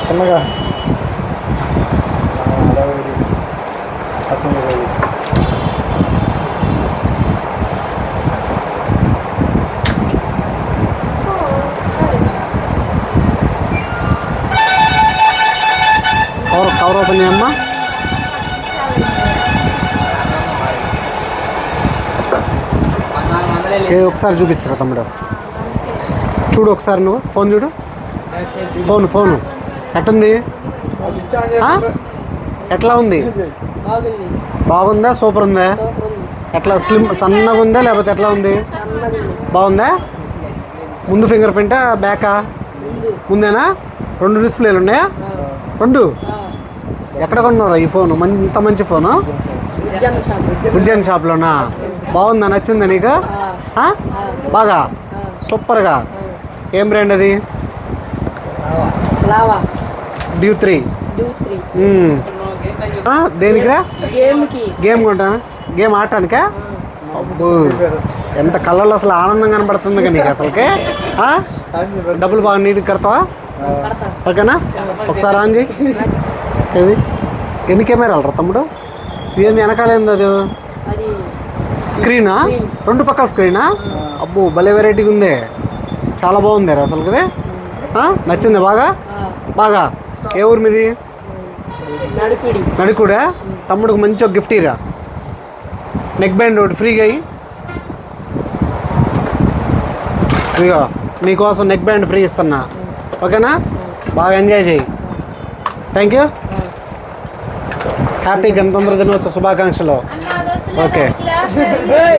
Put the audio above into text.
చిన్నగా cover open చేయమ్మా. ఏ ఒకసారి చూపించరా తమ్ముడు, చూడు ఒకసారి, నువ్వు ఫోన్ చూడు, ఫోను ఎట్టుంది, ఎట్లా ఉంది, బాగుందా, సూపర్ ఉందా, ఎట్లా స్లిమ్ సన్నగా ఉందా లేకపోతే ఎట్లా ఉంది, బాగుందా, ముందు ఫింగర్ ప్రింటా బ్యాకా, ముందేనా, 2 డిస్ప్లేలు ఉన్నాయా, 2, ఎక్కడ కొన్నారా ఈ ఫోను, ఇంత మంచి ఫోను, ఉజ్జయిన్ షాప్లోనా, బాగుందా, నచ్చిందా నీకు, బాగా సూపర్గా, ఏం బ్రాండ్ అది, డ్యూ 3, దేనికిరా, గేమ్ కొంటా, గేమ్ ఆడటానికా, అబ్బో ఎంత కళ్ళల్లో అసలు ఆనందం కనబడుతుంది కదా నీకు అసలుకే, డబ్బులు బాగా నీట్గా కడతావా, ఓకేనా, ఒకసారి ఆన్ చేయి, ఏది ఎన్ని కెమెరాలు రా తమ్ముడు, ఇదేంది వెనకాలేంది, అది స్క్రీనా, 2 పక్కల స్క్రీనా, అబ్బో భలే వెరైటీగా ఉంది, చాలా బాగుంది రా అసలు కదా, నచ్చింది బాగా, బాగా, ఏ ఊరు మీది, నడికూడా, తమ్ముడికి మంచి ఒక గిఫ్ట్ ఇరా, నెక్ బ్యాండ్ ఒకటి ఫ్రీగా అయ్యి, ఇదిగో నీకోసం నెక్ బ్యాండ్ ఫ్రీ ఇస్తున్నా, ఓకేనా, బాగా ఎంజాయ్ చేయి, థ్యాంక్ యూ, హ్యాపీ గణతంత్ర దినోత్సవ శుభాకాంక్షలు, ఓకే.